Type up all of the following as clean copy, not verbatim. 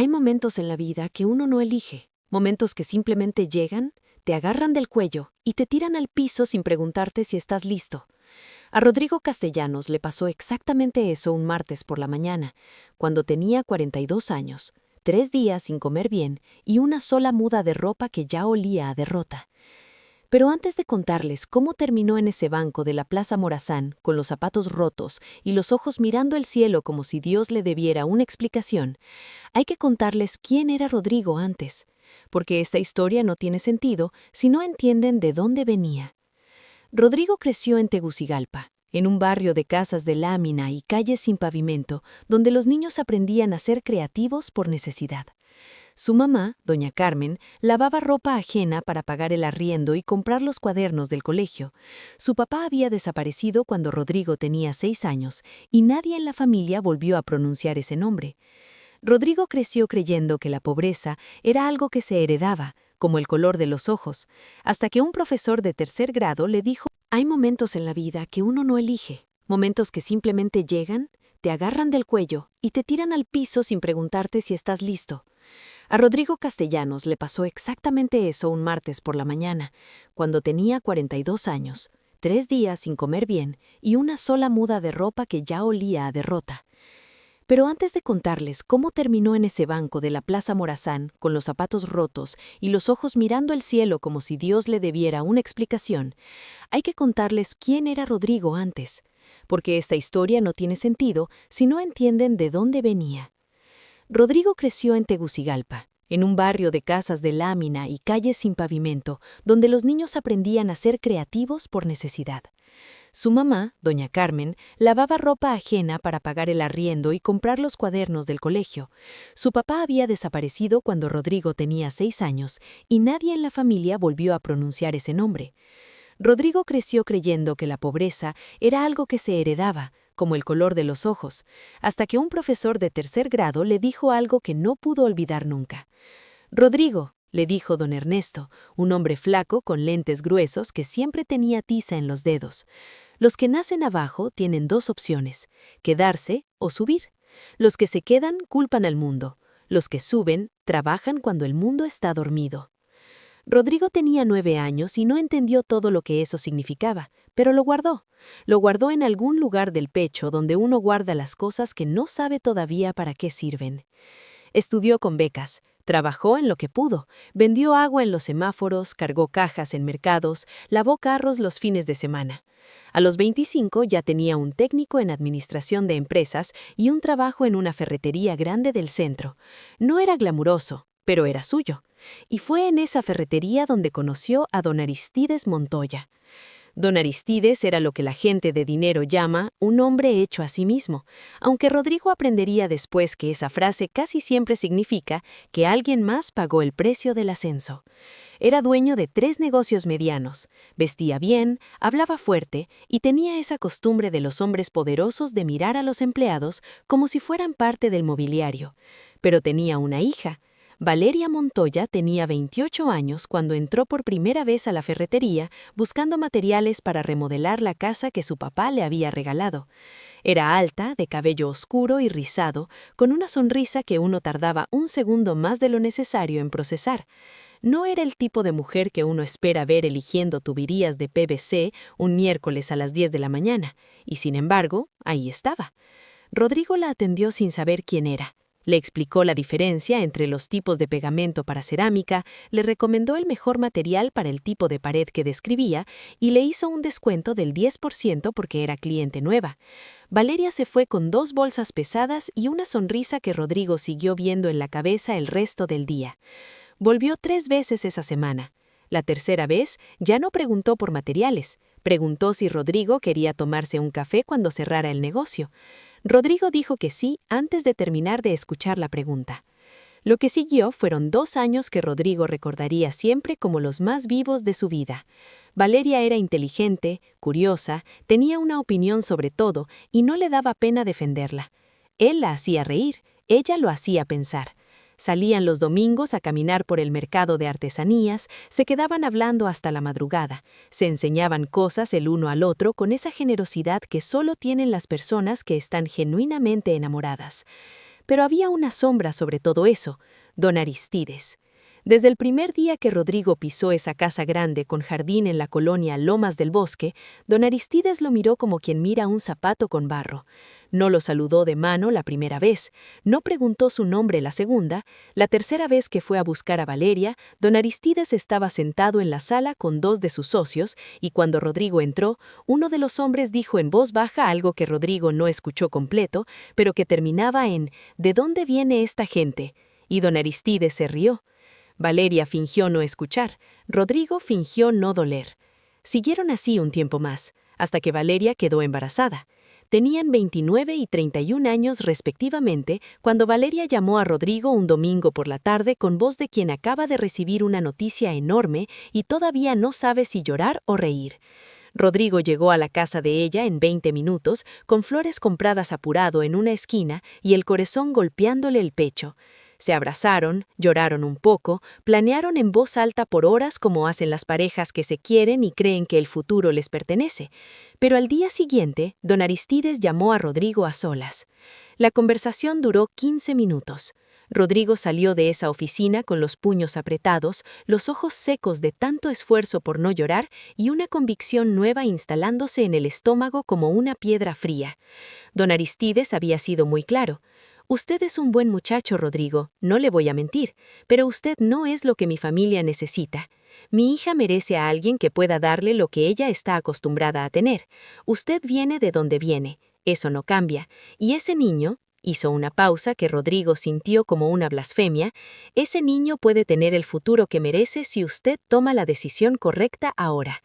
Hay momentos en la vida que uno no elige, momentos que simplemente llegan, te agarran del cuello y te tiran al piso sin preguntarte si estás listo. A Rodrigo Castellanos le pasó exactamente eso un martes por la mañana, cuando tenía 42 años, 3 días sin comer bien y una sola muda de ropa que ya olía a derrota. Pero antes de contarles cómo terminó en ese banco de la Plaza Morazán con los zapatos rotos y los ojos mirando el cielo como si Dios le debiera una explicación, hay que contarles quién era Rodrigo antes, porque esta historia no tiene sentido si no entienden de dónde venía. Rodrigo creció en Tegucigalpa, en un barrio de casas de lámina y calles sin pavimento, donde los niños aprendían a ser creativos por necesidad. Su mamá, doña Carmen, lavaba ropa ajena para pagar el arriendo y comprar los cuadernos del colegio. Su papá había desaparecido cuando Rodrigo tenía 6 años y nadie en la familia volvió a pronunciar ese nombre. Rodrigo creció creyendo que la pobreza era algo que se heredaba, como el color de los ojos, hasta que un profesor de 3er grado le dijo: hay momentos en la vida que uno no elige, momentos que simplemente llegan, te agarran del cuello y te tiran al piso sin preguntarte si estás listo. A Rodrigo Castellanos le pasó exactamente eso un martes por la mañana, cuando tenía 42 años, 3 días sin comer bien y una sola muda de ropa que ya olía a derrota. Pero antes de contarles cómo terminó en ese banco de la Plaza Morazán con los zapatos rotos y los ojos mirando el cielo como si Dios le debiera una explicación, hay que contarles quién era Rodrigo antes, porque esta historia no tiene sentido si no entienden de dónde venía. Rodrigo creció en Tegucigalpa, en un barrio de casas de lámina y calles sin pavimento, donde los niños aprendían a ser creativos por necesidad. Su mamá, doña Carmen, lavaba ropa ajena para pagar el arriendo y comprar los cuadernos del colegio. Su papá había desaparecido cuando Rodrigo tenía 6 años y nadie en la familia volvió a pronunciar ese nombre. Rodrigo creció creyendo que la pobreza era algo que se heredaba, como el color de los ojos, hasta que un profesor de 3er grado le dijo algo que no pudo olvidar nunca. «Rodrigo», le dijo don Ernesto, un hombre flaco con lentes gruesos que siempre tenía tiza en los dedos. «Los que nacen abajo tienen 2 opciones, quedarse o subir. Los que se quedan culpan al mundo. Los que suben trabajan cuando el mundo está dormido». Rodrigo tenía 9 años y no entendió todo lo que eso significaba, pero lo guardó. Lo guardó en algún lugar del pecho donde uno guarda las cosas que no sabe todavía para qué sirven. Estudió con becas, trabajó en lo que pudo, vendió agua en los semáforos, cargó cajas en mercados, lavó carros los fines de semana. A los 25 ya tenía un técnico en administración de empresas y un trabajo en una ferretería grande del centro. No era glamuroso, pero era suyo. Y fue en esa ferretería donde conoció a don Aristides Montoya. Don Aristides era lo que la gente de dinero llama un hombre hecho a sí mismo, aunque Rodrigo aprendería después que esa frase casi siempre significa que alguien más pagó el precio del ascenso. Era dueño de 3 negocios medianos, vestía bien, hablaba fuerte y tenía esa costumbre de los hombres poderosos de mirar a los empleados como si fueran parte del mobiliario. Pero tenía una hija. Valeria Montoya tenía 28 años cuando entró por primera vez a la ferretería buscando materiales para remodelar la casa que su papá le había regalado. Era alta, de cabello oscuro y rizado, con una sonrisa que uno tardaba un segundo más de lo necesario en procesar. No era el tipo de mujer que uno espera ver eligiendo tuberías de PVC un miércoles a las 10 de la mañana, y sin embargo, ahí estaba. Rodrigo la atendió sin saber quién era. Le explicó la diferencia entre los tipos de pegamento para cerámica, le recomendó el mejor material para el tipo de pared que describía y le hizo un descuento del 10% porque era cliente nueva. Valeria se fue con 2 bolsas pesadas y una sonrisa que Rodrigo siguió viendo en la cabeza el resto del día. Volvió 3 veces esa semana. La tercera vez ya no preguntó por materiales, preguntó si Rodrigo quería tomarse un café cuando cerrara el negocio. Rodrigo dijo que sí antes de terminar de escuchar la pregunta. Lo que siguió fueron 2 años que Rodrigo recordaría siempre como los más vivos de su vida. Valeria era inteligente, curiosa, tenía una opinión sobre todo y no le daba pena defenderla. Él la hacía reír, ella lo hacía pensar. Salían los domingos a caminar por el mercado de artesanías, se quedaban hablando hasta la madrugada, se enseñaban cosas el uno al otro con esa generosidad que solo tienen las personas que están genuinamente enamoradas. pero había una sombra sobre todo eso: don Aristides. Desde el primer día que Rodrigo pisó esa casa grande con jardín en la colonia Lomas del Bosque, don Aristides lo miró como quien mira un zapato con barro. No lo saludó de mano la primera vez, no preguntó su nombre la segunda. La tercera vez que fue a buscar a Valeria, don Aristides estaba sentado en la sala con dos de sus socios, y cuando Rodrigo entró, uno de los hombres dijo en voz baja algo que Rodrigo no escuchó completo, pero que terminaba en «¿De dónde viene esta gente?». Y don Aristides se rió. Valeria fingió no escuchar, Rodrigo fingió no doler. Siguieron así un tiempo más, hasta que Valeria quedó embarazada. Tenían 29 y 31 años respectivamente cuando Valeria llamó a Rodrigo un domingo por la tarde con voz de quien acaba de recibir una noticia enorme y todavía no sabe si llorar o reír. Rodrigo llegó a la casa de ella en 20 minutos, con flores compradas apurado en una esquina y el corazón golpeándole el pecho. Se abrazaron, lloraron un poco, planearon en voz alta por horas como hacen las parejas que se quieren y creen que el futuro les pertenece. Pero al día siguiente, don Aristides llamó a Rodrigo a solas. La conversación duró 15 minutos. Rodrigo salió de esa oficina con los puños apretados, los ojos secos de tanto esfuerzo por no llorar y una convicción nueva instalándose en el estómago como una piedra fría. Don Aristides había sido muy claro. «Usted es un buen muchacho, Rodrigo, no le voy a mentir, pero usted no es lo que mi familia necesita. Mi hija merece a alguien que pueda darle lo que ella está acostumbrada a tener. Usted viene de donde viene, eso no cambia, y ese niño». Hizo una pausa que Rodrigo sintió como una blasfemia. «Ese niño puede tener el futuro que merece si usted toma la decisión correcta ahora».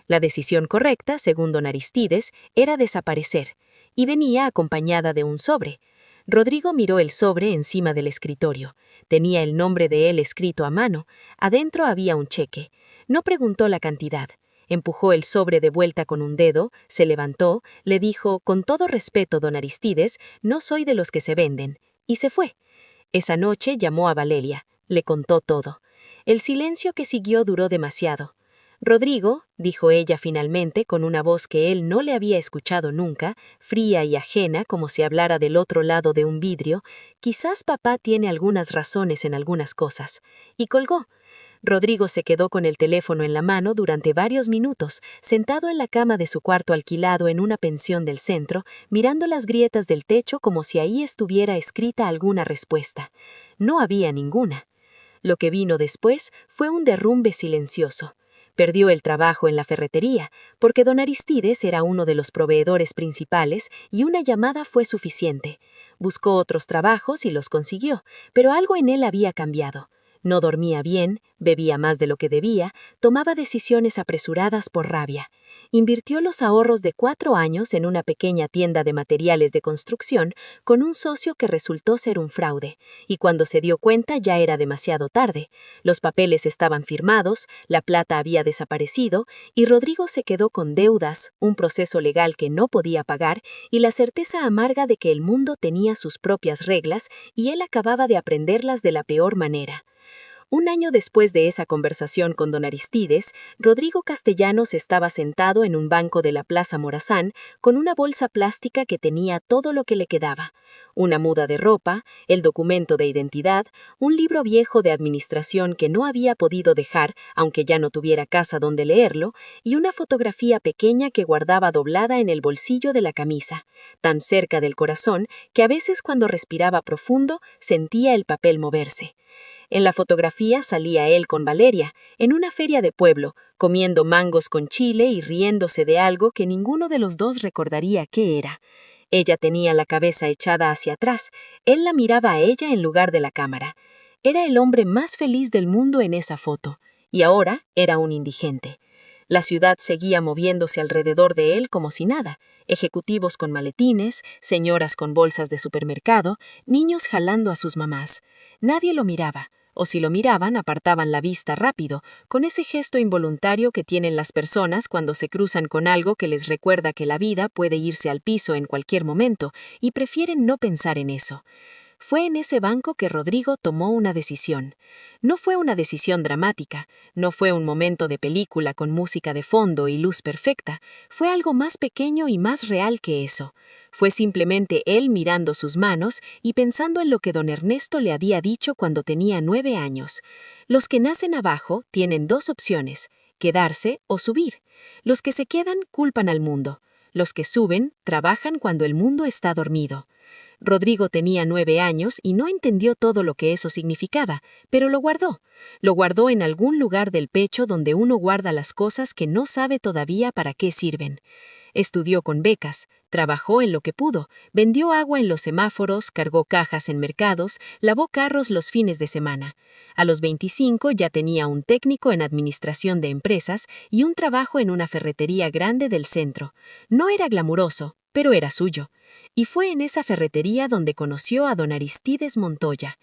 La decisión correcta, según don Aristides, era desaparecer, y venía acompañada de un sobre. Rodrigo miró el sobre encima del escritorio. Tenía el nombre de él escrito a mano. Adentro había un cheque. No preguntó la cantidad. Empujó el sobre de vuelta con un dedo, se levantó, le dijo, «Con todo respeto, don Aristides, no soy de los que se venden», y se fue. Esa noche llamó a Valeria. Le contó todo. El silencio que siguió duró demasiado. «Rodrigo», dijo ella finalmente con una voz que él no le había escuchado nunca, fría y ajena como si hablara del otro lado de un vidrio, «quizás papá tiene algunas razones en algunas cosas». Y colgó. Rodrigo se quedó con el teléfono en la mano durante varios minutos, sentado en la cama de su cuarto alquilado en una pensión del centro, mirando las grietas del techo como si ahí estuviera escrita alguna respuesta. No había ninguna. Lo que vino después fue un derrumbe silencioso. Perdió el trabajo en la ferretería, porque don Aristides era uno de los proveedores principales y una llamada fue suficiente. Buscó otros trabajos y los consiguió, pero algo en él había cambiado. No dormía bien, bebía más de lo que debía, tomaba decisiones apresuradas por rabia. Invirtió los ahorros de 4 años en una pequeña tienda de materiales de construcción con un socio que resultó ser un fraude, y cuando se dio cuenta ya era demasiado tarde. Los papeles estaban firmados, la plata había desaparecido, y Rodrigo se quedó con deudas, un proceso legal que no podía pagar, y la certeza amarga de que el mundo tenía sus propias reglas y él acababa de aprenderlas de la peor manera. Un año después de esa conversación con don Aristides, Rodrigo Castellanos estaba sentado en un banco de la Plaza Morazán con una bolsa plástica que tenía todo lo que le quedaba: una muda de ropa, el documento de identidad, un libro viejo de administración que no había podido dejar, aunque ya no tuviera casa donde leerlo, y una fotografía pequeña que guardaba doblada en el bolsillo de la camisa, tan cerca del corazón que a veces cuando respiraba profundo sentía el papel moverse. En la fotografía salía él con Valeria, en una feria de pueblo, comiendo mangos con chile y riéndose de algo que ninguno de los dos recordaría qué era. Ella tenía la cabeza echada hacia atrás, él la miraba a ella en lugar de la cámara. Era el hombre más feliz del mundo en esa foto, y ahora era un indigente. La ciudad seguía moviéndose alrededor de él como si nada: ejecutivos con maletines, señoras con bolsas de supermercado, niños jalando a sus mamás. Nadie lo miraba, o si lo miraban apartaban la vista rápido, con ese gesto involuntario que tienen las personas cuando se cruzan con algo que les recuerda que la vida puede irse al piso en cualquier momento, y prefieren no pensar en eso. Fue en ese banco que Rodrigo tomó una decisión. No fue una decisión dramática, no fue un momento de película con música de fondo y luz perfecta, fue algo más pequeño y más real que eso. Fue simplemente él mirando sus manos y pensando en lo que don Ernesto le había dicho cuando tenía 9 años. Los que nacen abajo tienen dos opciones: quedarse o subir. Los que se quedan culpan al mundo. Los que suben trabajan cuando el mundo está dormido. Rodrigo tenía 9 años y no entendió todo lo que eso significaba, pero lo guardó. Lo guardó en algún lugar del pecho donde uno guarda las cosas que no sabe todavía para qué sirven. Estudió con becas, trabajó en lo que pudo, vendió agua en los semáforos, cargó cajas en mercados, lavó carros los fines de semana. A los 25 ya tenía un técnico en administración de empresas y un trabajo en una ferretería grande del centro. No era glamuroso, pero era suyo. Y fue en esa ferretería donde conoció a don Aristides Montoya.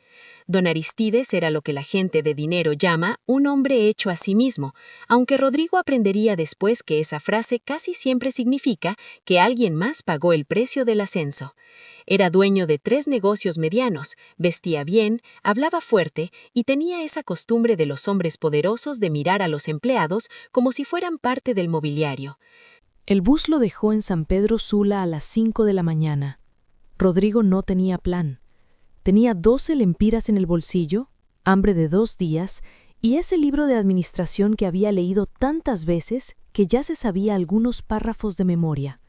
Don Aristides era lo que la gente de dinero llama un hombre hecho a sí mismo, aunque Rodrigo aprendería después que esa frase casi siempre significa que alguien más pagó el precio del ascenso. Era dueño de 3 negocios medianos, vestía bien, hablaba fuerte y tenía esa costumbre de los hombres poderosos de mirar a los empleados como si fueran parte del mobiliario. El bus lo dejó en San Pedro Sula a las 5 de la mañana. Rodrigo no tenía plan. Tenía 12 lempiras en el bolsillo, hambre de 2 días y ese libro de administración que había leído tantas veces que ya se sabía algunos párrafos de memoria.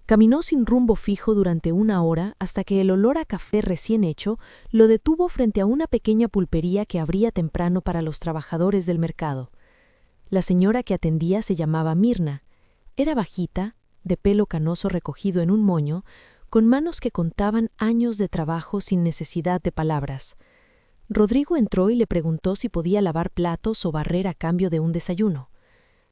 Caminó sin rumbo fijo durante 1 hora hasta que el olor a café recién hecho lo detuvo frente a una pequeña pulpería que abría temprano para los trabajadores del mercado. La señora que atendía se llamaba Mirna. Era bajita, de pelo canoso recogido en un moño, con manos que contaban años de trabajo sin necesidad de palabras. Rodrigo entró y le preguntó si podía lavar platos o barrer a cambio de un desayuno.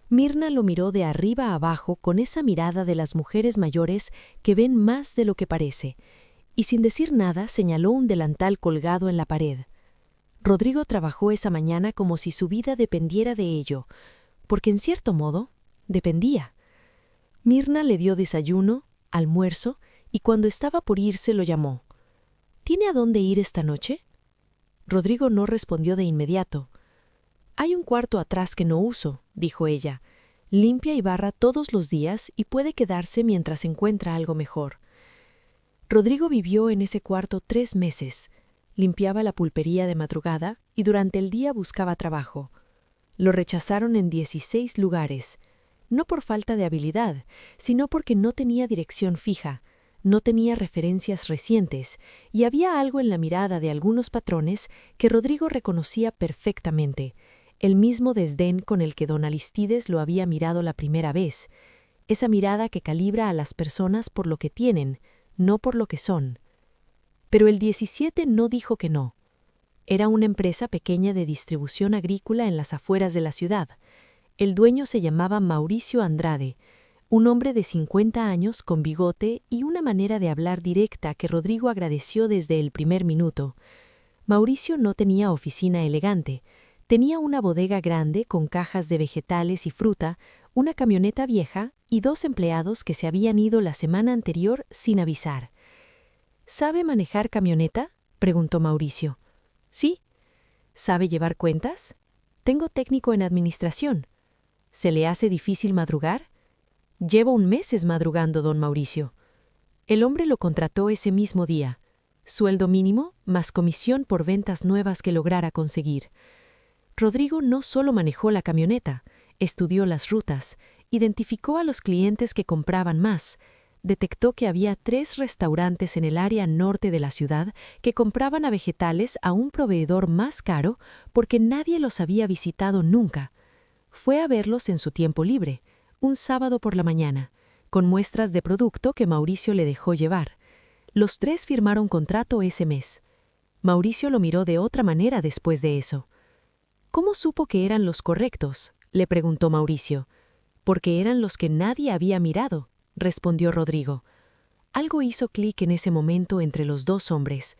Mirna lo miró de arriba a abajo con esa mirada de las mujeres mayores que ven más de lo que parece, y sin decir nada señaló un delantal colgado en la pared. Rodrigo trabajó esa mañana como si su vida dependiera de ello, porque en cierto modo dependía. Mirna le dio desayuno, almuerzo, y cuando estaba por irse lo llamó. ¿Tiene a dónde ir esta noche? Rodrigo no respondió de inmediato. Hay un cuarto atrás que no uso, dijo ella. Limpia y barra todos los días y puede quedarse mientras encuentra algo mejor. Rodrigo vivió en ese cuarto 3 meses. Limpiaba la pulpería de madrugada y durante el día buscaba trabajo. Lo rechazaron en 16 lugares. No por falta de habilidad, sino porque no tenía dirección fija, no tenía referencias recientes, y había algo en la mirada de algunos patrones que Rodrigo reconocía perfectamente, el mismo desdén con el que don Aristides lo había mirado la primera vez, esa mirada que calibra a las personas por lo que tienen, no por lo que son. Pero el 17 no dijo que no. Era una empresa pequeña de distribución agrícola en las afueras de la ciudad. El dueño se llamaba Mauricio Andrade, un hombre de 50 años con bigote y una manera de hablar directa que Rodrigo agradeció desde el primer minuto. Mauricio no tenía oficina elegante, tenía una bodega grande con cajas de vegetales y fruta, una camioneta vieja y 2 empleados que se habían ido la semana anterior sin avisar. ¿Sabe manejar camioneta?, preguntó Mauricio. Sí. ¿Sabe llevar cuentas? Tengo técnico en administración. ¿Se le hace difícil madrugar? Llevo meses madrugando, don Mauricio. El hombre lo contrató ese mismo día. Sueldo mínimo más comisión por ventas nuevas que lograra conseguir. Rodrigo no solo manejó la camioneta, estudió las rutas, identificó a los clientes que compraban más, detectó que había 3 restaurantes en el área norte de la ciudad que compraban a vegetales a un proveedor más caro porque nadie los había visitado nunca. Fue a verlos en su tiempo libre, un sábado por la mañana, con muestras de producto que Mauricio le dejó llevar. Los 3 firmaron contrato ese mes. Mauricio lo miró de otra manera después de eso. ¿Cómo supo que eran los correctos?, le preguntó Mauricio. Porque eran los que nadie había mirado, respondió Rodrigo. Algo hizo clic en ese momento entre los 2 hombres.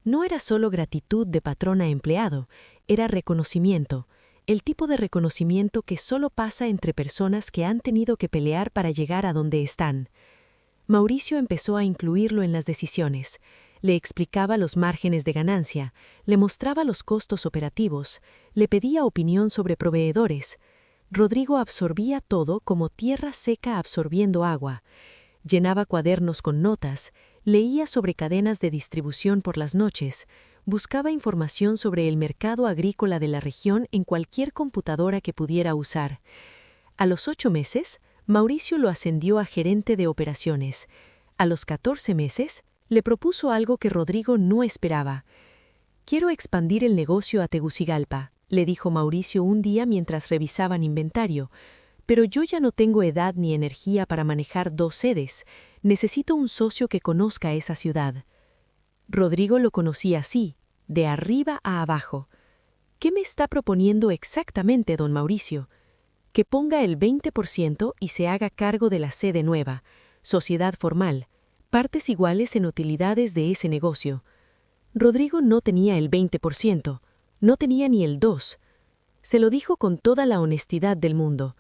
No era solo gratitud de patrón a empleado, era reconocimiento, el tipo de reconocimiento que solo pasa entre personas que han tenido que pelear para llegar a donde están. Mauricio empezó a incluirlo en las decisiones. le explicaba los márgenes de ganancia, le mostraba los costos operativos, le pedía opinión sobre proveedores. Rodrigo absorbía todo como tierra seca absorbiendo agua. Llenaba cuadernos con notas, leía sobre cadenas de distribución por las noches, buscaba información sobre el mercado agrícola de la región en cualquier computadora que pudiera usar. A los 8 meses, Mauricio lo ascendió a gerente de operaciones. A los 14 meses, le propuso algo que Rodrigo no esperaba. «Quiero expandir el negocio a Tegucigalpa», le dijo Mauricio un día mientras revisaban inventario. «Pero yo ya no tengo edad ni energía para manejar 2 sedes. Necesito un socio que conozca esa ciudad». Rodrigo lo conocía así, de arriba a abajo. «¿Qué me está proponiendo exactamente, don Mauricio?» «Que ponga el 20% y se haga cargo de la sede nueva, sociedad formal, partes iguales en utilidades de ese negocio». Rodrigo no tenía el 20%, no tenía ni el 2%. Se lo dijo con toda la honestidad del mundo.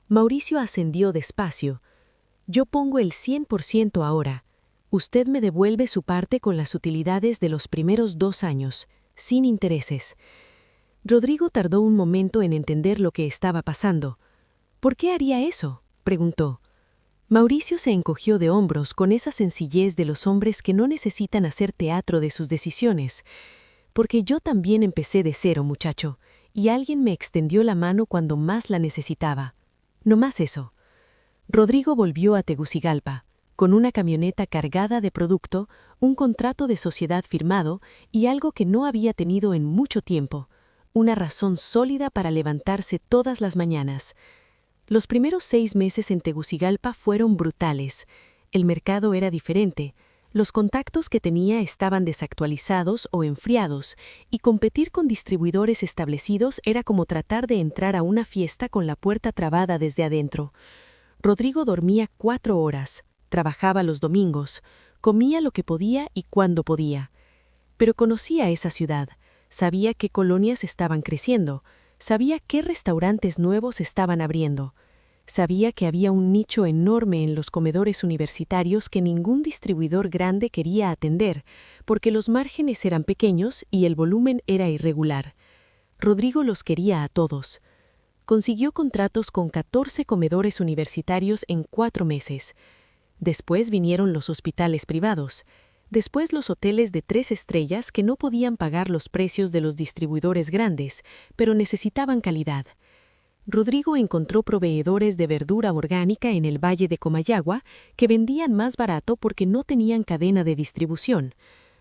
Mauricio ascendió despacio. «Yo pongo el 100% ahora. Usted me devuelve su parte con las utilidades de los primeros 2 años, sin intereses». Rodrigo tardó un momento en entender lo que estaba pasando. «¿Por qué haría eso?», preguntó. Mauricio se encogió de hombros con esa sencillez de los hombres que no necesitan hacer teatro de sus decisiones. «Porque yo también empecé de cero, muchacho, y alguien me extendió la mano cuando más la necesitaba. No más eso». Rodrigo volvió a Tegucigalpa, con una camioneta cargada de producto, un contrato de sociedad firmado y algo que no había tenido en mucho tiempo, una razón sólida para levantarse todas las mañanas. Los primeros 6 meses en Tegucigalpa fueron brutales. El mercado era diferente. Los contactos que tenía estaban desactualizados o enfriados, y competir con distribuidores establecidos era como tratar de entrar a una fiesta con la puerta trabada desde adentro. Rodrigo dormía 4 horas, trabajaba los domingos, comía lo que podía y cuando podía. Pero conocía esa ciudad, sabía qué colonias estaban creciendo, sabía qué restaurantes nuevos estaban abriendo. Sabía que había un nicho enorme en los comedores universitarios que ningún distribuidor grande quería atender, porque los márgenes eran pequeños y el volumen era irregular. Rodrigo los quería a todos. Consiguió contratos con 14 comedores universitarios en 4 meses. Después vinieron los hospitales privados. Después los hoteles de 3 estrellas que no podían pagar los precios de los distribuidores grandes, pero necesitaban calidad. Rodrigo encontró proveedores de verdura orgánica en el valle de Comayagua que vendían más barato porque no tenían cadena de distribución.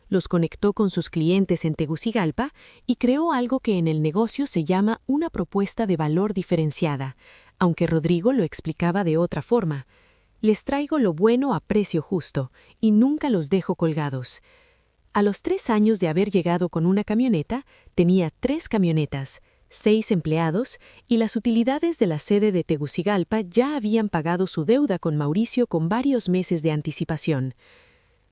Los conectó con sus clientes en Tegucigalpa y creó algo que en el negocio se llama una propuesta de valor diferenciada, aunque Rodrigo lo explicaba de otra forma. «Les traigo lo bueno a precio justo y nunca los dejo colgados». A los 3 años de haber llegado con una camioneta, tenía 3 camionetas, 6 empleados y las utilidades de la sede de Tegucigalpa ya habían pagado su deuda con Mauricio con varios meses de anticipación.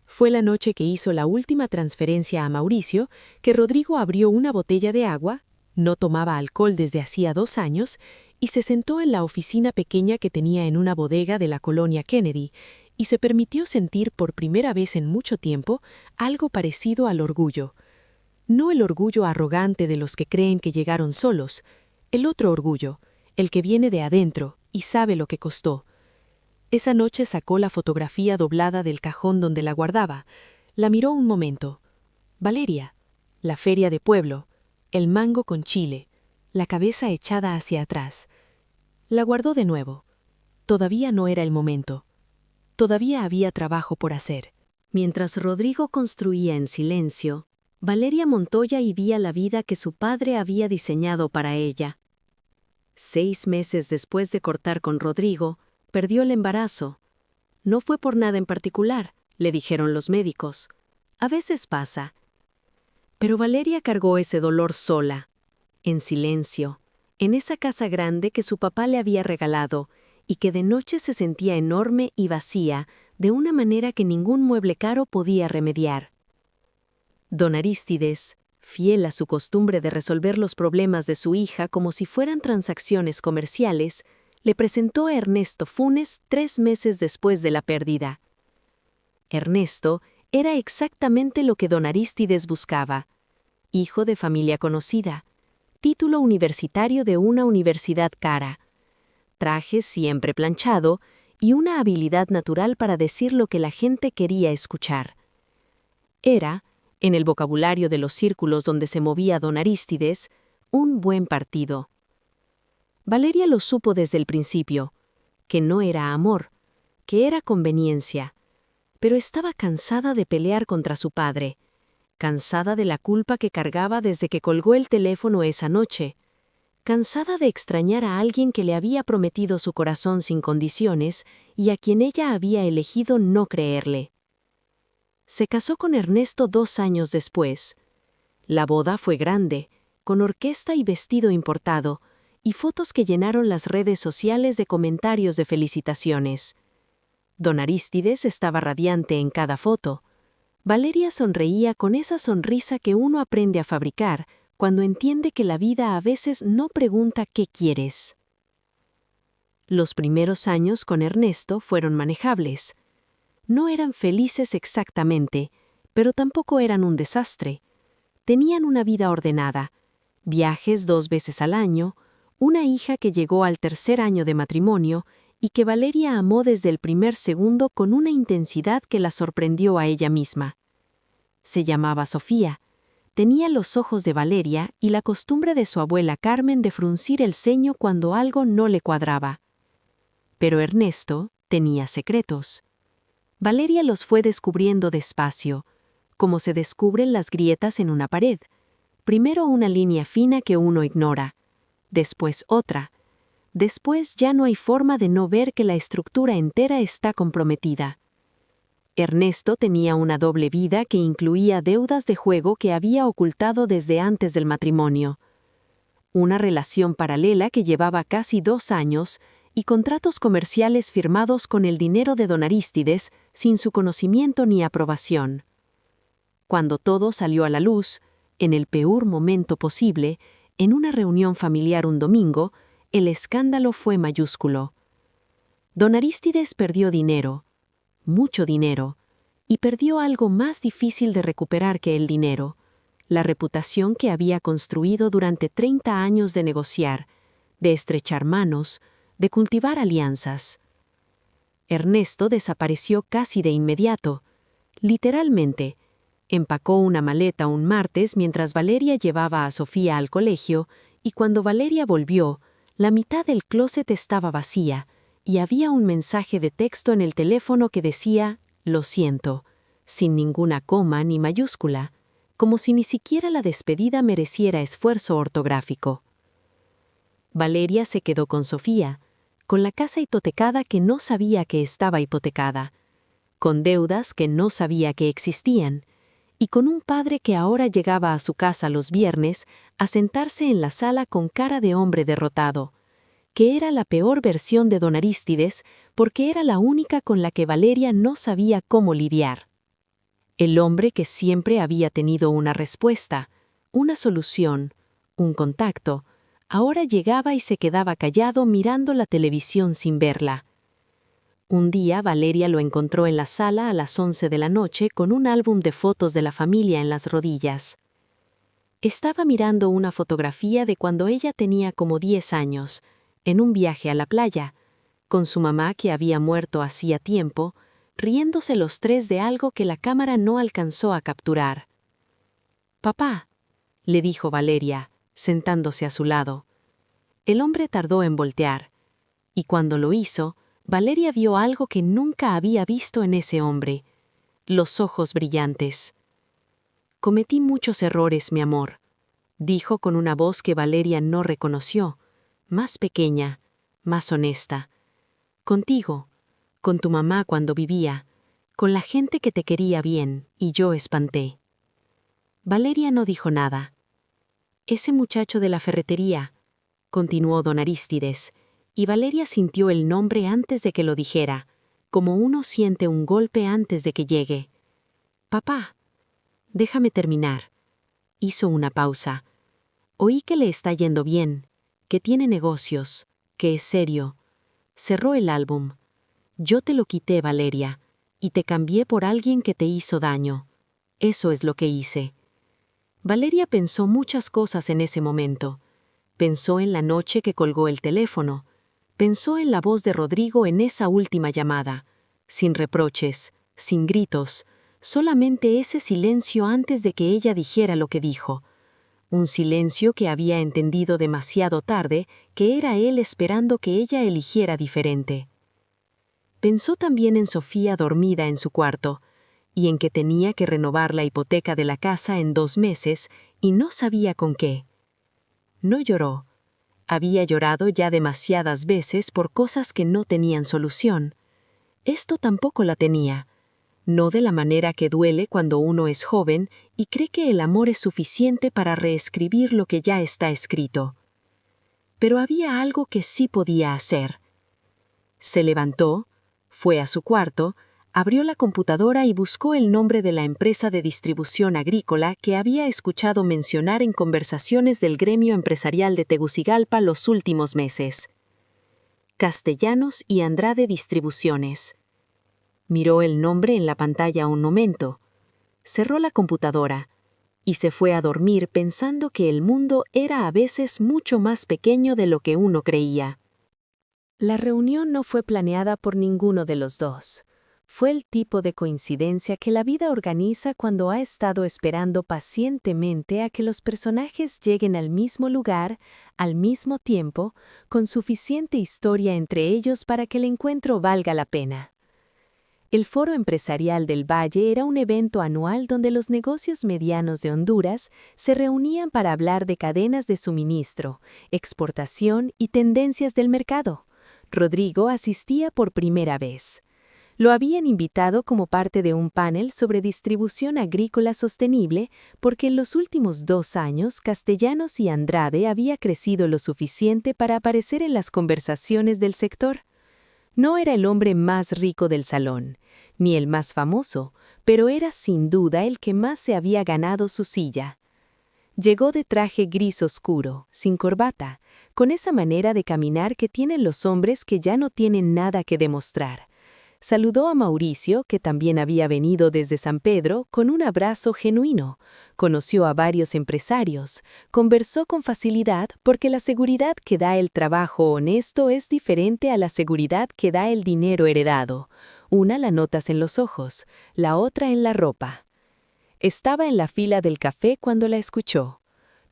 Fue la noche que hizo la última transferencia a Mauricio que Rodrigo abrió una botella de agua, no tomaba alcohol desde hacía 2 años, y se sentó en la oficina pequeña que tenía en una bodega de la colonia Kennedy, y se permitió sentir por primera vez en mucho tiempo algo parecido al orgullo. No el orgullo arrogante de los que creen que llegaron solos, el otro orgullo, el que viene de adentro y sabe lo que costó. Esa noche sacó la fotografía doblada del cajón donde la guardaba, la miró un momento. Valeria, la feria de pueblo, el mango con chile, la cabeza echada hacia atrás. La guardó de nuevo. Todavía no era el momento. Todavía había trabajo por hacer. Mientras Rodrigo construía en silencio, Valeria Montoya vivía la vida que su padre había diseñado para ella. 6 meses después de cortar con Rodrigo, perdió el embarazo. No fue por nada en particular, le dijeron los médicos. A veces pasa. Pero Valeria cargó ese dolor sola, en silencio, en esa casa grande que su papá le había regalado y que de noche se sentía enorme y vacía de una manera que ningún mueble caro podía remediar. Don Arístides, fiel a su costumbre de resolver los problemas de su hija como si fueran transacciones comerciales, le presentó a Ernesto Funes 3 meses después de la pérdida. Ernesto Era exactamente lo que don Arístides buscaba. Hijo de familia conocida, título universitario de una universidad cara, traje siempre planchado y una habilidad natural para decir lo que la gente quería escuchar. Era, en el vocabulario de los círculos donde se movía don Arístides, un buen partido. Valeria lo supo desde el principio, que no era amor, que era conveniencia, pero estaba cansada de pelear contra su padre, cansada de la culpa que cargaba desde que colgó el teléfono esa noche, cansada de extrañar a alguien que le había prometido su corazón sin condiciones y a quien ella había elegido no creerle. Se casó con Ernesto 2 años después. La boda fue grande, con orquesta y vestido importado, y fotos que llenaron las redes sociales de comentarios de felicitaciones. Don Arístides estaba radiante en cada foto. Valeria sonreía con esa sonrisa que uno aprende a fabricar cuando entiende que la vida a veces no pregunta qué quieres. Los primeros años con Ernesto fueron manejables. No eran felices exactamente, pero tampoco eran un desastre. Tenían una vida ordenada, viajes 2 veces al año, una hija que llegó al 3er año de matrimonio y que Valeria amó desde el primer segundo con una intensidad que la sorprendió a ella misma. Se llamaba Sofía, tenía los ojos de Valeria y la costumbre de su abuela Carmen de fruncir el ceño cuando algo no le cuadraba. Pero Ernesto tenía secretos. Valeria los fue descubriendo despacio, como se descubren las grietas en una pared. Primero una línea fina que uno ignora, después otra. Después ya no hay forma de no ver que la estructura entera está comprometida. Ernesto tenía una doble vida que incluía deudas de juego que había ocultado desde antes del matrimonio. Una relación paralela que llevaba casi 2 años y contratos comerciales firmados con el dinero de don Arístides sin su conocimiento ni aprobación. Cuando todo salió a la luz, en el peor momento posible, en una reunión familiar un domingo, el escándalo fue mayúsculo. Don Arístides perdió dinero, mucho dinero, y perdió algo más difícil de recuperar que el dinero, la reputación que había construido durante 30 años de negociar, de estrechar manos, de cultivar alianzas. Ernesto desapareció casi de inmediato. Literalmente, empacó una maleta un martes mientras Valeria llevaba a Sofía al colegio y cuando Valeria volvió, la mitad del closet estaba vacía y había un mensaje de texto en el teléfono que decía «Lo siento», sin ninguna coma ni mayúscula, como si ni siquiera la despedida mereciera esfuerzo ortográfico. Valeria se quedó con Sofía, con la casa hipotecada que no sabía que estaba hipotecada, con deudas que no sabía que existían, y con un padre que ahora llegaba a su casa los viernes a sentarse en la sala con cara de hombre derrotado, que era la peor versión de don Arístides porque era la única con la que Valeria no sabía cómo lidiar. El hombre que siempre había tenido una respuesta, una solución, un contacto, ahora llegaba y se quedaba callado mirando la televisión sin verla. Un día Valeria lo encontró en la sala a las 11 de la noche con un álbum de fotos de la familia en las rodillas. Estaba mirando una fotografía de cuando ella tenía como 10 años, en un viaje a la playa, con su mamá que había muerto hacía tiempo, riéndose los tres de algo que la cámara no alcanzó a capturar. «Papá», le dijo Valeria, sentándose a su lado. El hombre tardó en voltear, y cuando lo hizo, Valeria vio algo que nunca había visto en ese hombre, los ojos brillantes. «Cometí muchos errores, mi amor», dijo con una voz que Valeria no reconoció, más pequeña, más honesta. «Contigo, con tu mamá cuando vivía, con la gente que te quería bien, y yo espanté». Valeria no dijo nada. «Ese muchacho de la ferretería», continuó don Arístides, y Valeria sintió el nombre antes de que lo dijera, como uno siente un golpe antes de que llegue. «Papá, déjame terminar». Hizo una pausa. «Oí que le está yendo bien, que tiene negocios, que es serio». Cerró el álbum. «Yo te lo quité, Valeria. y te cambié por alguien que te hizo daño. Eso es lo que hice. Valeria pensó muchas cosas en ese momento. Pensó en la noche que colgó el teléfono. Pensó en la voz de Rodrigo en esa última llamada, sin reproches, sin gritos, solamente ese silencio antes de que ella dijera lo que dijo. Un silencio que había entendido demasiado tarde que era él esperando que ella eligiera diferente. Pensó también en Sofía dormida en su cuarto, y en que tenía que renovar la hipoteca de la casa en 2 meses y no sabía con qué. No lloró. Había llorado ya demasiadas veces por cosas que no tenían solución. Esto tampoco la tenía. No de la manera que duele cuando uno es joven y cree que el amor es suficiente para reescribir lo que ya está escrito. Pero había algo que sí podía hacer. Se levantó, fue a su cuarto, abrió la computadora y buscó el nombre de la empresa de distribución agrícola que había escuchado mencionar en conversaciones del gremio empresarial de Tegucigalpa los últimos meses. Castellanos y Andrade Distribuciones. Miró el nombre en la pantalla un momento, cerró la computadora y se fue a dormir pensando que el mundo era a veces mucho más pequeño de lo que uno creía. La reunión no fue planeada por ninguno de los dos. Fue el tipo de coincidencia que la vida organiza cuando ha estado esperando pacientemente a que los personajes lleguen al mismo lugar, al mismo tiempo, con suficiente historia entre ellos para que el encuentro valga la pena. El Foro Empresarial del Valle era un evento anual donde los negocios medianos de Honduras se reunían para hablar de cadenas de suministro, exportación y tendencias del mercado. Rodrigo asistía por primera vez. Lo habían invitado como parte de un panel sobre distribución agrícola sostenible porque en los últimos 2 años Castellanos y Andrade había crecido lo suficiente para aparecer en las conversaciones del sector. No era el hombre más rico del salón, ni el más famoso, pero era sin duda el que más se había ganado su silla. Llegó de traje gris oscuro, sin corbata, con esa manera de caminar que tienen los hombres que ya no tienen nada que demostrar. Saludó a Mauricio, que también había venido desde San Pedro, con un abrazo genuino. Conoció a varios empresarios, conversó con facilidad porque la seguridad que da el trabajo honesto es diferente a la seguridad que da el dinero heredado. Una la notas en los ojos, la otra en la ropa. Estaba en la fila del café cuando la escuchó.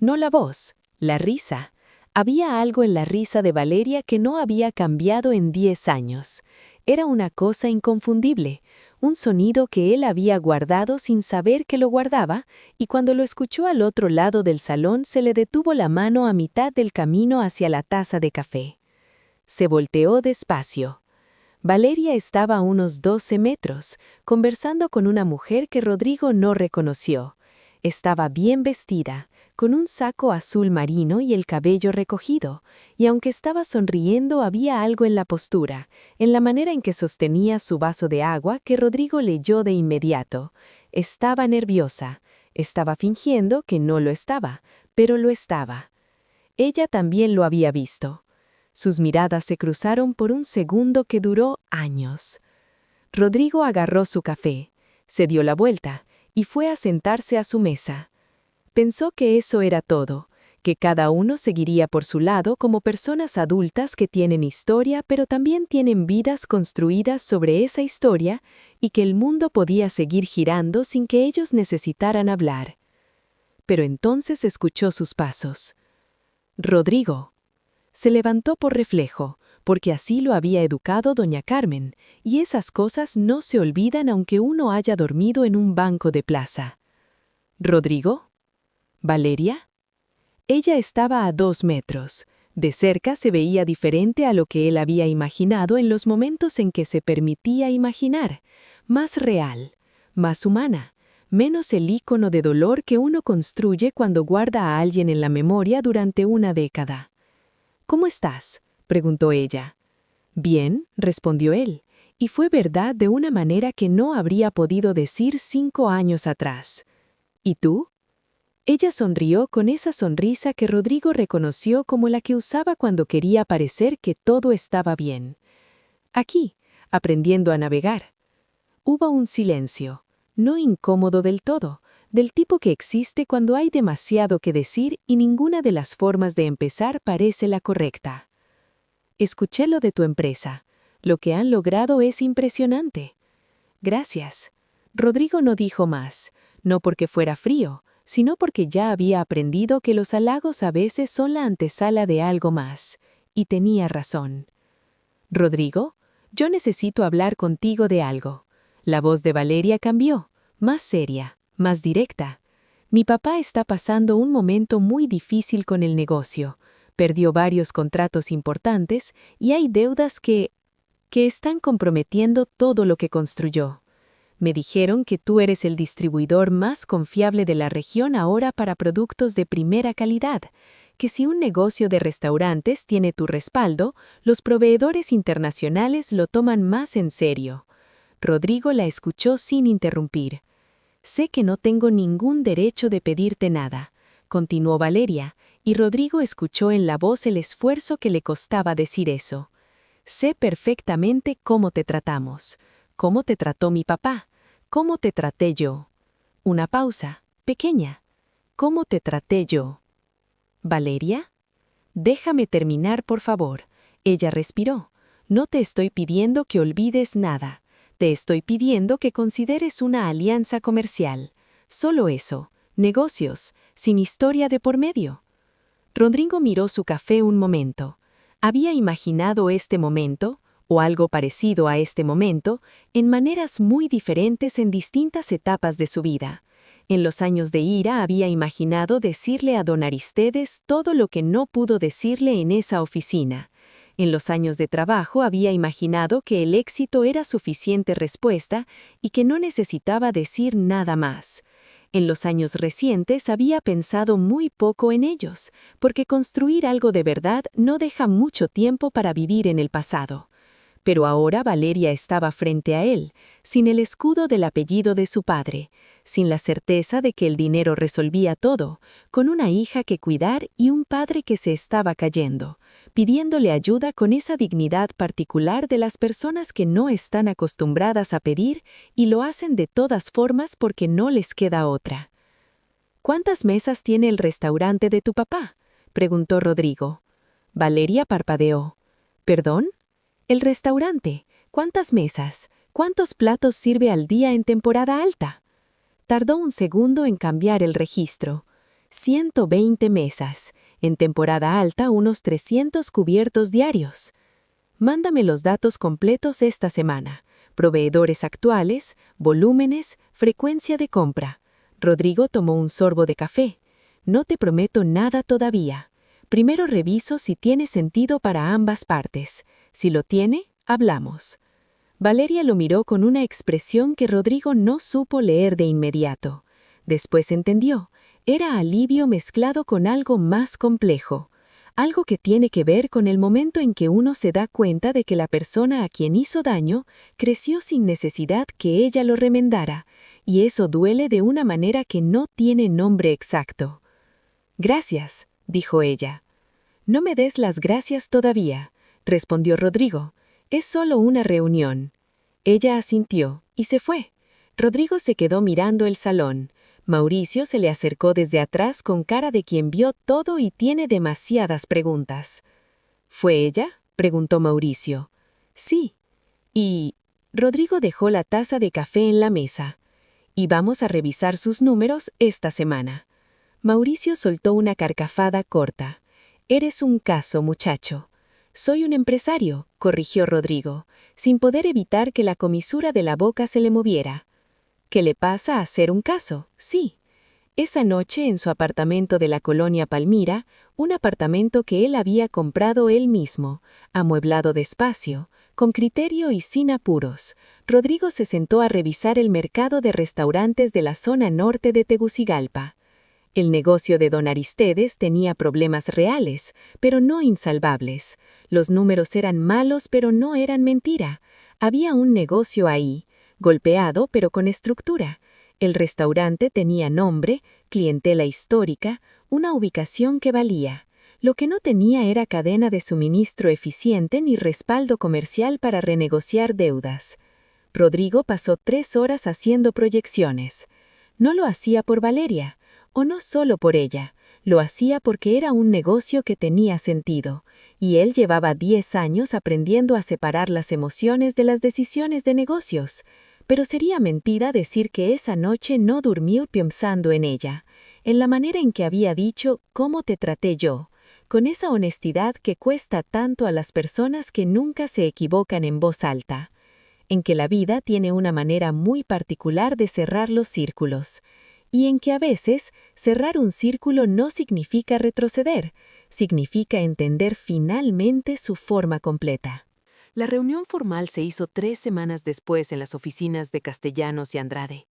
No la voz, la risa. Había algo en la risa de Valeria que no había cambiado en 10 años. Era una cosa inconfundible, un sonido que él había guardado sin saber que lo guardaba, y cuando lo escuchó al otro lado del salón se le detuvo la mano a mitad del camino hacia la taza de café. Se volteó despacio. Valeria estaba a unos 12 metros, conversando con una mujer que Rodrigo no reconoció. Estaba bien vestida, con un saco azul marino y el cabello recogido, y aunque estaba sonriendo había algo en la postura, en la manera en que sostenía su vaso de agua que Rodrigo leyó de inmediato. Estaba nerviosa, estaba fingiendo que no lo estaba, pero lo estaba. Ella también lo había visto. Sus miradas se cruzaron por un segundo que duró años. Rodrigo agarró su café, se dio la vuelta y fue a sentarse a su mesa. Pensó que eso era todo, que cada uno seguiría por su lado como personas adultas que tienen historia pero también tienen vidas construidas sobre esa historia y que el mundo podía seguir girando sin que ellos necesitaran hablar. Pero entonces escuchó sus pasos. Rodrigo. Se levantó por reflejo, porque así lo había educado doña Carmen, y esas cosas no se olvidan aunque uno haya dormido en un banco de plaza. ¿Rodrigo? ¿Valeria? Ella estaba a 2 metros. De cerca se veía diferente a lo que él había imaginado en los momentos en que se permitía imaginar, más real, más humana, menos el ícono de dolor que uno construye cuando guarda a alguien en la memoria durante una década. ¿Cómo estás?, preguntó ella. Bien, respondió él, y fue verdad de una manera que no habría podido decir 5 años atrás. ¿Y tú? Ella sonrió con esa sonrisa que Rodrigo reconoció como la que usaba cuando quería parecer que todo estaba bien. Aquí, aprendiendo a navegar. Hubo un silencio, no incómodo del todo, del tipo que existe cuando hay demasiado que decir y ninguna de las formas de empezar parece la correcta. Escuché lo de tu empresa. Lo que han logrado es impresionante. Gracias. Rodrigo no dijo más, no porque fuera frío, sino porque ya había aprendido que los halagos a veces son la antesala de algo más, y tenía razón. Rodrigo, yo necesito hablar contigo de algo. La voz de Valeria cambió, más seria, más directa. Mi papá está pasando un momento muy difícil con el negocio. Perdió varios contratos importantes y hay deudas que están comprometiendo todo lo que construyó. Me dijeron que tú eres el distribuidor más confiable de la región ahora para productos de primera calidad, que si un negocio de restaurantes tiene tu respaldo, los proveedores internacionales lo toman más en serio. Rodrigo la escuchó sin interrumpir. Sé que no tengo ningún derecho de pedirte nada, continuó Valeria, y Rodrigo escuchó en la voz el esfuerzo que le costaba decir eso. Sé perfectamente cómo te tratamos, cómo te trató mi papá, cómo te traté yo. Una pausa, pequeña. ¿Cómo te traté yo? ¿Valeria? Déjame terminar, por favor. Ella respiró. No te estoy pidiendo que olvides nada. Te estoy pidiendo que consideres una alianza comercial. Solo eso. Negocios, sin historia de por medio. Rodrigo miró su café un momento. Había imaginado este momento, o algo parecido a este momento, en maneras muy diferentes en distintas etapas de su vida. En los años de ira había imaginado decirle a don Aristedes todo lo que no pudo decirle en esa oficina. En los años de trabajo había imaginado que el éxito era suficiente respuesta y que no necesitaba decir nada más. En los años recientes había pensado muy poco en ellos, porque construir algo de verdad no deja mucho tiempo para vivir en el pasado. Pero ahora Valeria estaba frente a él, sin el escudo del apellido de su padre, sin la certeza de que el dinero resolvía todo, con una hija que cuidar y un padre que se estaba cayendo, pidiéndole ayuda con esa dignidad particular de las personas que no están acostumbradas a pedir y lo hacen de todas formas porque no les queda otra. ¿Cuántas mesas tiene el restaurante de tu papá?, preguntó Rodrigo. Valeria parpadeó. ¿Perdón? El restaurante. ¿Cuántas mesas? ¿Cuántos platos sirve al día en temporada alta? Tardó un segundo en cambiar el registro. 120 mesas. En temporada alta, unos 300 cubiertos diarios. Mándame los datos completos esta semana. Proveedores actuales, volúmenes, frecuencia de compra. Rodrigo tomó un sorbo de café. No te prometo nada todavía. Primero reviso si tiene sentido para ambas partes. Si lo tiene, hablamos. Valeria lo miró con una expresión que Rodrigo no supo leer de inmediato. Después entendió. Era alivio mezclado con algo más complejo. Algo que tiene que ver con el momento en que uno se da cuenta de que la persona a quien hizo daño creció sin necesidad que ella lo remendara, y eso duele de una manera que no tiene nombre exacto. Gracias, dijo ella. No me des las gracias todavía, respondió Rodrigo. Es solo una reunión. Ella asintió y se fue. Rodrigo se quedó mirando el salón. Mauricio se le acercó desde atrás con cara de quien vio todo y tiene demasiadas preguntas. ¿Fue ella?, preguntó Mauricio. Sí. Y Rodrigo dejó la taza de café en la mesa. Y vamos a revisar sus números esta semana. Mauricio soltó una carcajada corta. Eres un caso, muchacho. Soy un empresario, corrigió Rodrigo, sin poder evitar que la comisura de la boca se le moviera. ¿Qué le pasa a ser un caso? Sí. Esa noche en su apartamento de la colonia Palmira, un apartamento que él había comprado él mismo, amueblado despacio, con criterio y sin apuros, Rodrigo se sentó a revisar el mercado de restaurantes de la zona norte de Tegucigalpa. El negocio de don Aristedes tenía problemas reales, pero no insalvables. Los números eran malos, pero no eran mentira. Había un negocio ahí, golpeado pero con estructura. El restaurante tenía nombre, clientela histórica, una ubicación que valía. Lo que no tenía era cadena de suministro eficiente ni respaldo comercial para renegociar deudas. Rodrigo pasó 3 horas haciendo proyecciones. No lo hacía por Valeria, o no solo por ella, lo hacía porque era un negocio que tenía sentido, y él llevaba 10 años aprendiendo a separar las emociones de las decisiones de negocios. Pero sería mentira decir que esa noche no durmió pensando en ella, en la manera en que había dicho «cómo te traté yo», con esa honestidad que cuesta tanto a las personas que nunca se equivocan en voz alta, en que la vida tiene una manera muy particular de cerrar los círculos, y en que a veces cerrar un círculo no significa retroceder, significa entender finalmente su forma completa. La reunión formal se hizo 3 semanas después en las oficinas de Castellanos y Andrade.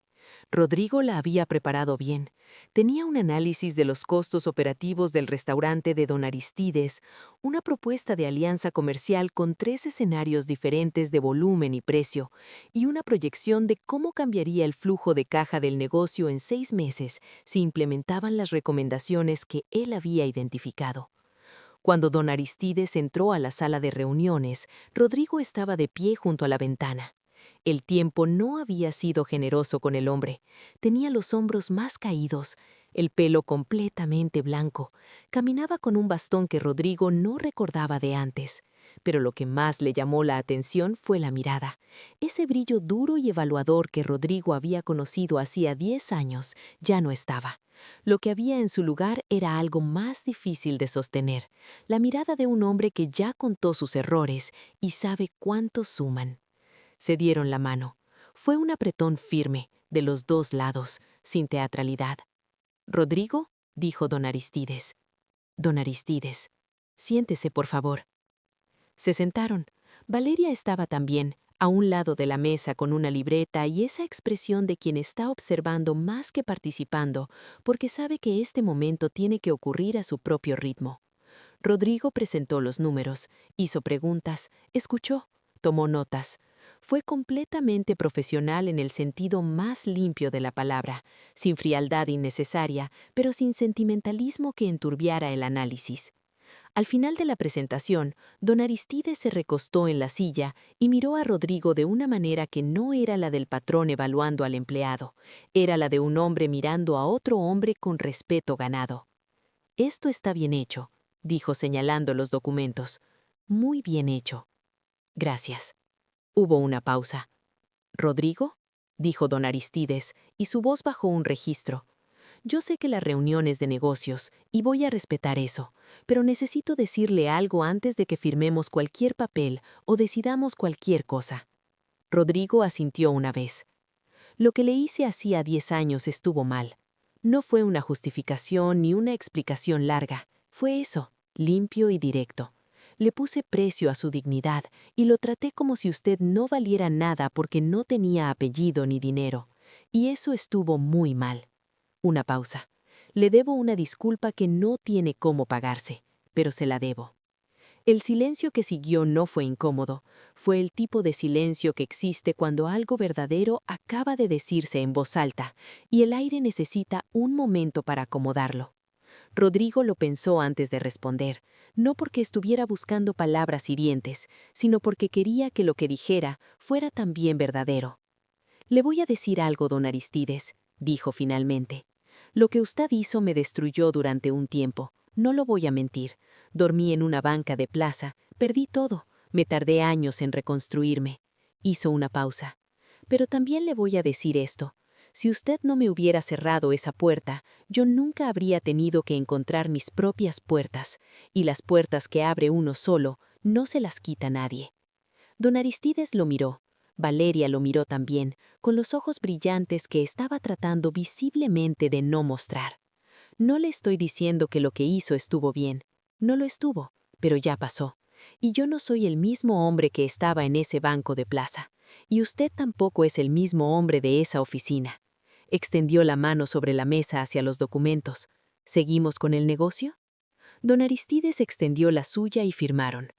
Rodrigo la había preparado bien. Tenía un análisis de los costos operativos del restaurante de Don Aristides, una propuesta de alianza comercial con 3 escenarios diferentes de volumen y precio, y una proyección de cómo cambiaría el flujo de caja del negocio en 6 meses si implementaban las recomendaciones que él había identificado. Cuando Don Aristides entró a la sala de reuniones, Rodrigo estaba de pie junto a la ventana. El tiempo no había sido generoso con el hombre. Tenía los hombros más caídos, el pelo completamente blanco. Caminaba con un bastón que Rodrigo no recordaba de antes. Pero lo que más le llamó la atención fue la mirada. Ese brillo duro y evaluador que Rodrigo había conocido hacía 10 años ya no estaba. Lo que había en su lugar era algo más difícil de sostener, la mirada de un hombre que ya contó sus errores y sabe cuántos suman. Se dieron la mano. Fue un apretón firme, de los dos lados, sin teatralidad. «Rodrigo», dijo don Aristides. «Don Aristides, siéntese, por favor». Se sentaron. Valeria estaba también, a un lado de la mesa con una libreta y esa expresión de quien está observando más que participando, porque sabe que este momento tiene que ocurrir a su propio ritmo. Rodrigo presentó los números, hizo preguntas, escuchó, tomó notas. Fue completamente profesional en el sentido más limpio de la palabra, sin frialdad innecesaria, pero sin sentimentalismo que enturbiara el análisis. Al final de la presentación, don Aristides se recostó en la silla y miró a Rodrigo de una manera que no era la del patrón evaluando al empleado, era la de un hombre mirando a otro hombre con respeto ganado. «Esto está bien hecho», dijo señalando los documentos. «Muy bien hecho». «Gracias». Hubo una pausa. «¿Rodrigo?», dijo don Aristides, y su voz bajó un registro. «Yo sé que la reunión es de negocios, y voy a respetar eso, pero necesito decirle algo antes de que firmemos cualquier papel o decidamos cualquier cosa». Rodrigo asintió una vez. «Lo que le hice hacía 10 años estuvo mal. No fue una justificación ni una explicación larga, fue eso, limpio y directo. Le puse precio a su dignidad y lo traté como si usted no valiera nada porque no tenía apellido ni dinero. Y eso estuvo muy mal». Una pausa. «Le debo una disculpa que no tiene cómo pagarse, pero se la debo». El silencio que siguió no fue incómodo, fue el tipo de silencio que existe cuando algo verdadero acaba de decirse en voz alta y el aire necesita un momento para acomodarlo. Rodrigo lo pensó antes de responder, no porque estuviera buscando palabras hirientes, sino porque quería que lo que dijera fuera también verdadero. «Le voy a decir algo, don Aristides», dijo finalmente. «Lo que usted hizo me destruyó durante un tiempo, no lo voy a mentir. Dormí en una banca de plaza, perdí todo, me tardé años en reconstruirme». Hizo una pausa. «Pero también le voy a decir esto. Si usted no me hubiera cerrado esa puerta, yo nunca habría tenido que encontrar mis propias puertas, y las puertas que abre uno solo no se las quita nadie». Don Aristides lo miró. Valeria lo miró también, con los ojos brillantes que estaba tratando visiblemente de no mostrar. «No le estoy diciendo que lo que hizo estuvo bien. No lo estuvo, pero ya pasó. Y yo no soy el mismo hombre que estaba en ese banco de plaza. Y usted tampoco es el mismo hombre de esa oficina». Extendió la mano sobre la mesa hacia los documentos. «¿Seguimos con el negocio?». Don Aristides extendió la suya y firmaron.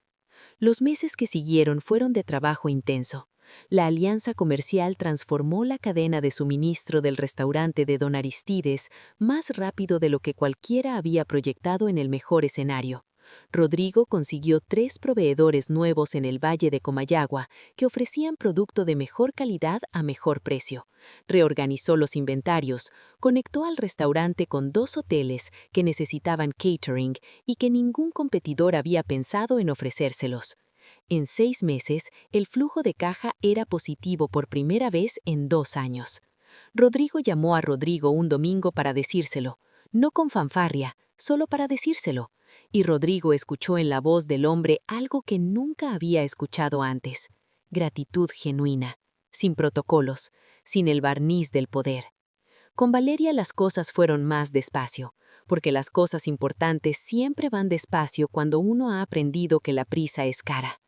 Los meses que siguieron fueron de trabajo intenso. La alianza comercial transformó la cadena de suministro del restaurante de Don Aristides más rápido de lo que cualquiera había proyectado en el mejor escenario. Rodrigo consiguió 3 proveedores nuevos en el Valle de Comayagua que ofrecían producto de mejor calidad a mejor precio. Reorganizó los inventarios, conectó al restaurante con 2 hoteles que necesitaban catering y que ningún competidor había pensado en ofrecérselos. En 6 meses, el flujo de caja era positivo por primera vez en 2 años. Rodrigo llamó a Rodrigo un domingo para decírselo, no con fanfarria, solo para decírselo. Y Rodrigo escuchó en la voz del hombre algo que nunca había escuchado antes: gratitud genuina, sin protocolos, sin el barniz del poder. Con Valeria las cosas fueron más despacio, porque las cosas importantes siempre van despacio cuando uno ha aprendido que la prisa es cara.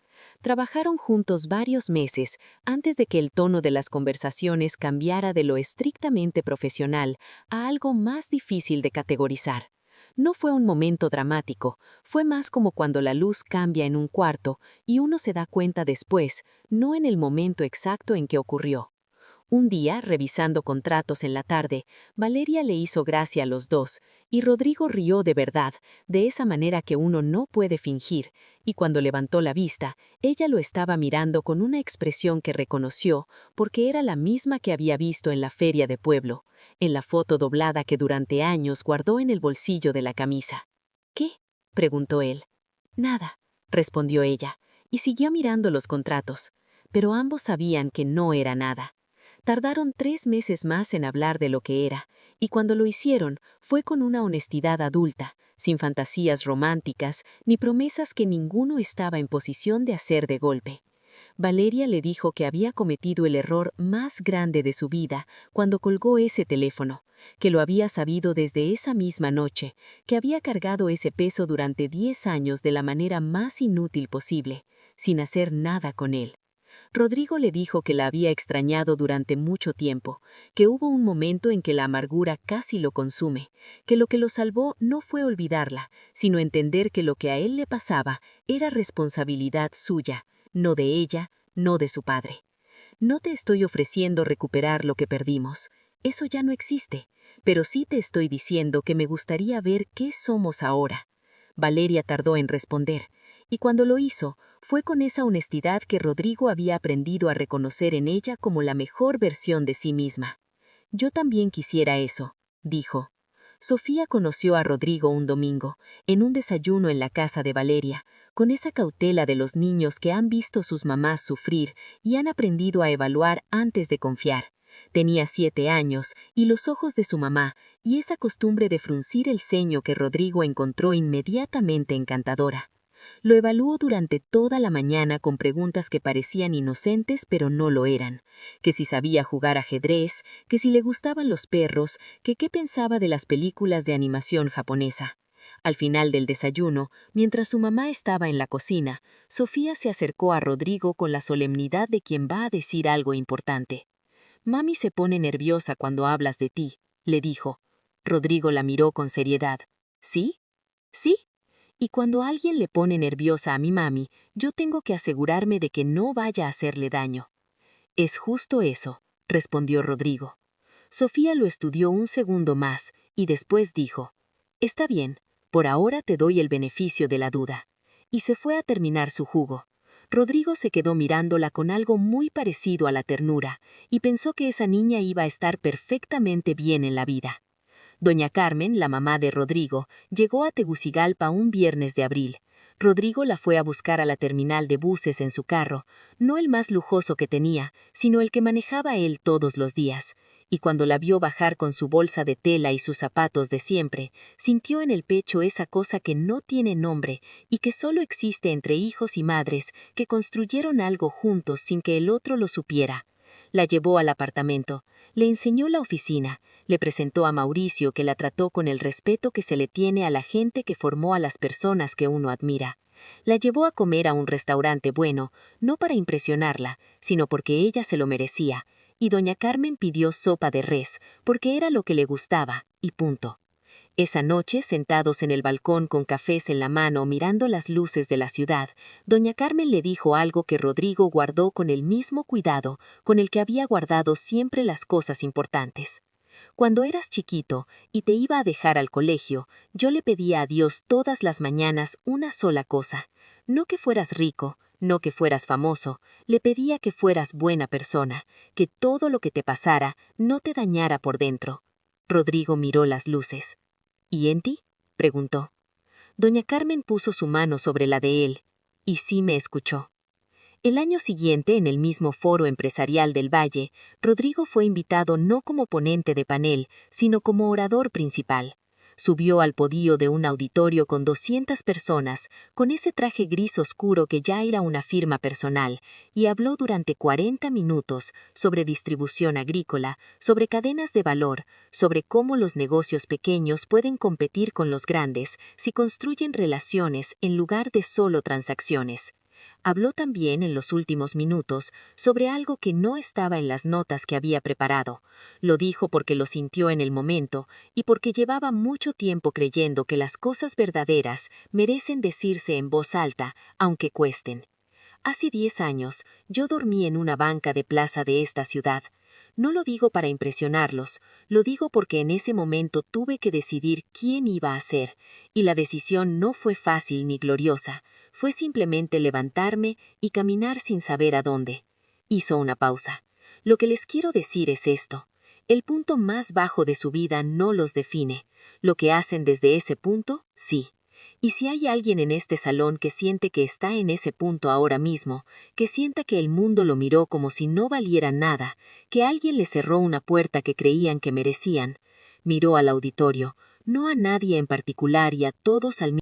Trabajaron juntos varios meses antes de que el tono de las conversaciones cambiara de lo estrictamente profesional a algo más difícil de categorizar. No fue un momento dramático, fue más como cuando la luz cambia en un cuarto y uno se da cuenta después, no en el momento exacto en que ocurrió. Un día, revisando contratos en la tarde, Valeria le hizo gracia a los dos, y Rodrigo rió de verdad, de esa manera que uno no puede fingir, y cuando levantó la vista, ella lo estaba mirando con una expresión que reconoció, porque era la misma que había visto en la feria de pueblo, en la foto doblada que durante años guardó en el bolsillo de la camisa. ¿Qué?, preguntó él. Nada, respondió ella, y siguió mirando los contratos, pero ambos sabían que no era nada. Tardaron 3 meses más en hablar de lo que era, y cuando lo hicieron fue con una honestidad adulta, sin fantasías románticas ni promesas que ninguno estaba en posición de hacer de golpe. Valeria le dijo que había cometido el error más grande de su vida cuando colgó ese teléfono, que lo había sabido desde esa misma noche, que había cargado ese peso durante 10 años de la manera más inútil posible, sin hacer nada con él. Rodrigo le dijo que la había extrañado durante mucho tiempo, que hubo un momento en que la amargura casi lo consume, que lo que lo salvó no fue olvidarla, sino entender que lo que a él le pasaba era responsabilidad suya, no de ella, no de su padre. No te estoy ofreciendo recuperar lo que perdimos, eso ya no existe, pero sí te estoy diciendo que me gustaría ver qué somos ahora. Valeria tardó en responder, y cuando lo hizo, fue con esa honestidad que Rodrigo había aprendido a reconocer en ella como la mejor versión de sí misma. Yo también quisiera eso, dijo. Sofía conoció a Rodrigo un domingo, en un desayuno en la casa de Valeria, con esa cautela de los niños que han visto sus mamás sufrir y han aprendido a evaluar antes de confiar. Tenía 7 años y los ojos de su mamá, y esa costumbre de fruncir el ceño que Rodrigo encontró inmediatamente encantadora. Lo evaluó durante toda la mañana con preguntas que parecían inocentes pero no lo eran, que si sabía jugar ajedrez, que si le gustaban los perros, que qué pensaba de las películas de animación japonesa. Al final del desayuno, mientras su mamá estaba en la cocina, Sofía se acercó a Rodrigo con la solemnidad de quien va a decir algo importante. «Mami se pone nerviosa cuando hablas de ti», le dijo. Rodrigo la miró con seriedad. «¿Sí? ¿Sí? Y cuando alguien le pone nerviosa a mi mami, yo tengo que asegurarme de que no vaya a hacerle daño». «Es justo eso», respondió Rodrigo. Sofía lo estudió un segundo más y después dijo: «Está bien, por ahora te doy el beneficio de la duda». Y se fue a terminar su jugo. Rodrigo se quedó mirándola con algo muy parecido a la ternura y pensó que esa niña iba a estar perfectamente bien en la vida. Doña Carmen, la mamá de Rodrigo, llegó a Tegucigalpa un viernes de abril. Rodrigo la fue a buscar a la terminal de buses en su carro, no el más lujoso que tenía, sino el que manejaba él todos los días. Y cuando la vio bajar con su bolsa de tela y sus zapatos de siempre, sintió en el pecho esa cosa que no tiene nombre y que solo existe entre hijos y madres que construyeron algo juntos sin que el otro lo supiera. La llevó al apartamento, le enseñó la oficina, le presentó a Mauricio, que la trató con el respeto que se le tiene a la gente que formó a las personas que uno admira. La llevó a comer a un restaurante bueno, no para impresionarla, sino porque ella se lo merecía, y doña Carmen pidió sopa de res, porque era lo que le gustaba, y punto. Esa noche, sentados en el balcón con cafés en la mano mirando las luces de la ciudad, doña Carmen le dijo algo que Rodrigo guardó con el mismo cuidado con el que había guardado siempre las cosas importantes. Cuando eras chiquito y te iba a dejar al colegio, yo le pedía a Dios todas las mañanas una sola cosa. No que fueras rico, no que fueras famoso, le pedía que fueras buena persona, que todo lo que te pasara no te dañara por dentro. Rodrigo miró las luces. ¿Y en ti?, preguntó. Doña Carmen puso su mano sobre la de él, y sí me escuchó. El año siguiente, en el mismo foro empresarial del Valle, Rodrigo fue invitado no como ponente de panel, sino como orador principal. Subió al podio de un auditorio con 200 personas, con ese traje gris oscuro que ya era una firma personal, y habló durante 40 minutos sobre distribución agrícola, sobre cadenas de valor, sobre cómo los negocios pequeños pueden competir con los grandes si construyen relaciones en lugar de solo transacciones. Habló también en los últimos minutos sobre algo que no estaba en las notas que había preparado. Lo dijo porque lo sintió en el momento y porque llevaba mucho tiempo creyendo que las cosas verdaderas merecen decirse en voz alta, aunque cuesten. Hace 10 años, yo dormí en una banca de plaza de esta ciudad. No lo digo para impresionarlos, lo digo porque en ese momento tuve que decidir quién iba a ser, y la decisión no fue fácil ni gloriosa. Fue simplemente levantarme y caminar sin saber a dónde. Hizo una pausa. Lo que les quiero decir es esto. El punto más bajo de su vida no los define. Lo que hacen desde ese punto, sí. Y si hay alguien en este salón que siente que está en ese punto ahora mismo, que sienta que el mundo lo miró como si no valiera nada, que alguien le cerró una puerta que creían que merecían, miró al auditorio, no a nadie en particular y a todos al mismo